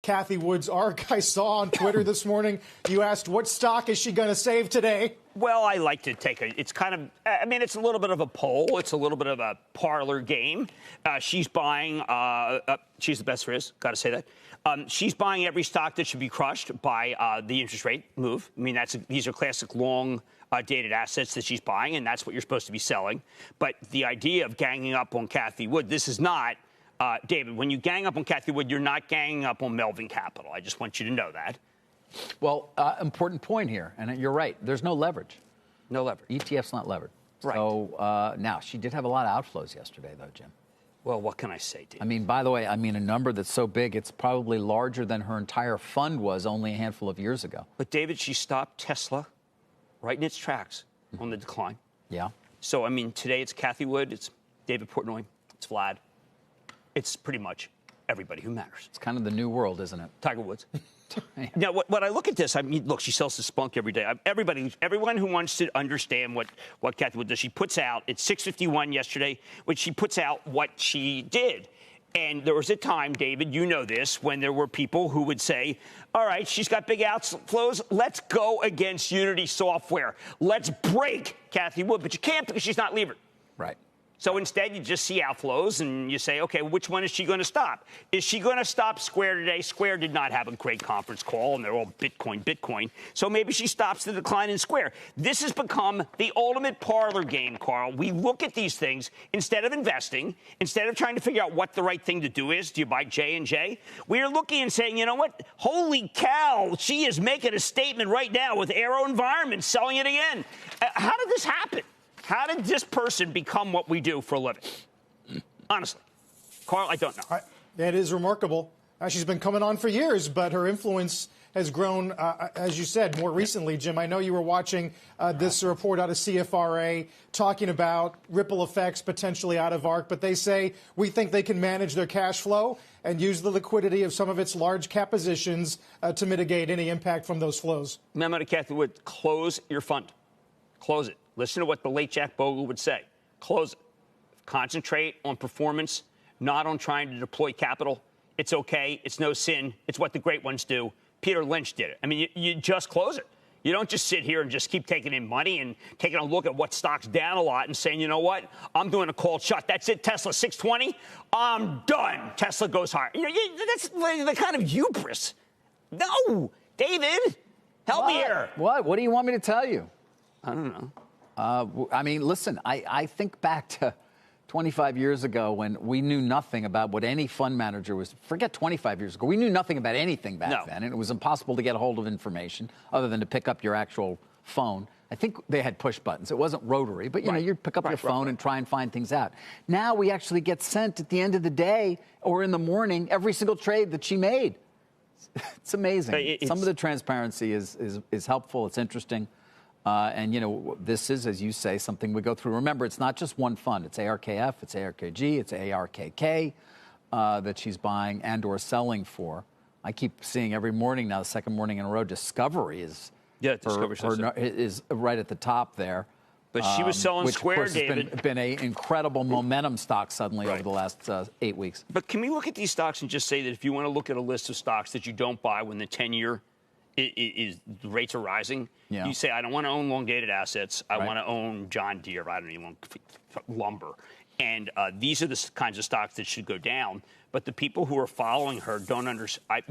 Cathie Wood's ARK. I saw on Twitter this morning you asked what stock is she going to save today? Well, I like to take it's kind of, I mean, it's a little bit of a poll. It's a little bit of a parlor game. She's buying, she's the best there is, got to say that. She's buying every stock that should be crushed by the interest rate move. I mean, these are classic long dated assets that she's buying, and that's what you're supposed to be selling. But the idea of ganging up on Cathie Wood, this is not, David, when you gang up on Cathie Wood, you're not ganging up on Melvin Capital. I just want you to know that. Well, important point here, and you're right. There's no leverage. No leverage. ETF's not levered. Right. So now, she did have a lot of outflows yesterday, though, Jim. Well, what can I say, David? I mean, by the way, a number that's so big, it's probably larger than her entire fund was only a handful of years ago. But, David, she stopped Tesla right in its tracks on the decline. Yeah. So, I mean, today it's Cathie Wood, it's David Portnoy, it's Vlad. It's pretty much everybody who matters. It's kind of the new world, isn't it? Tiger Woods. Now, when I look at this, I mean, look, she sells the spunk every day. Everyone who wants to understand what Cathie Wood does, she puts out, it's 6:51 yesterday, when she puts out what she did. And there was a time, David, you know this, when there were people who would say, all right, she's got big outflows. Let's go against Unity Software. Let's break Cathie Wood. But you can't because she's not levered. Right. So instead, you just see outflows, and you say, okay, which one is she going to stop? Is she going to stop Square today? Square did not have a great conference call, and they're all Bitcoin. So maybe she stops the decline in Square. This has become the ultimate parlor game, Carl. We look at these things, instead of investing, instead of trying to figure out what the right thing to do is, do you buy J&J? We are looking and saying, you know what? Holy cow, she is making a statement right now with Aero Environment selling it again. How did this happen? How did this person become what we do for a living? Honestly. Carl, I don't know. It is remarkable. She's been coming on for years, but her influence has grown, as you said, more recently. Jim, I know you were watching this report out of CFRA talking about ripple effects potentially out of ARK, but they say we think they can manage their cash flow and use the liquidity of some of its large cap positions to mitigate any impact from those flows. Memo to Cathie Wood, close your fund. Close it. Listen to what the late Jack Bogle would say. Close it. Concentrate on performance, not on trying to deploy capital. It's okay. It's no sin. It's what the great ones do. Peter Lynch did it. I mean, you just close it. You don't just sit here and just keep taking in money and taking a look at what stock's down a lot and saying, you know what, I'm doing a cold shot. That's it, Tesla, 620. I'm done. Tesla goes higher. That's the kind of hubris. No, David, help me here. What do you want me to tell you? I don't know. I mean, listen, I think back to 25 years ago when we knew nothing about what any fund manager was. Forget 25 years ago. We knew nothing about anything back then, and it was impossible to get a hold of information other than to pick up your actual phone. I think they had push buttons. It wasn't rotary, but, you know, you'd pick up your phone and try and find things out. Now we actually get sent at the end of the day or in the morning every single trade that she made. It's amazing. Some of the transparency is helpful. It's interesting. And, you know, this is, as you say, something we go through. Remember, it's not just one fund. It's ARKF, it's ARKG, it's ARKK that she's buying and or selling for. I keep seeing every morning now, the second morning in a row, Discovery is is right at the top there. But she was selling Square, which, of course, David. Has been an incredible momentum stock suddenly over the last 8 weeks. But can we look at these stocks and just say that if you want to look at a list of stocks that you don't buy when the 10-year the rates are rising, you say, I don't want to own long-dated assets. I want to own John Deere. I don't even want lumber. And these are the kinds of stocks that should go down. But the people who are following her don't understand.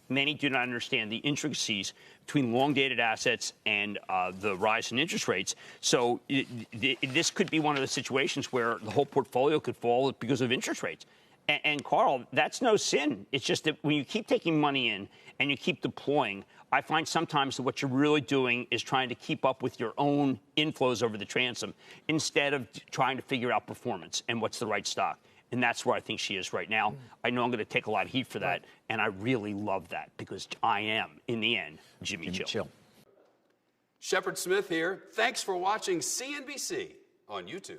Many do not understand the intricacies between long-dated assets and the rise in interest rates. So this could be one of the situations where the whole portfolio could fall because of interest rates. And Carl, that's no sin. It's just that when you keep taking money in and you keep deploying, I find sometimes that what you're really doing is trying to keep up with your own inflows over the transom instead of trying to figure out performance and what's the right stock. And that's where I think she is right now. I know I'm going to take a lot of heat for that, and I really love that because I am, in the end, Jimmy Chill. Shepard Smith here. Thanks for watching CNBC on YouTube.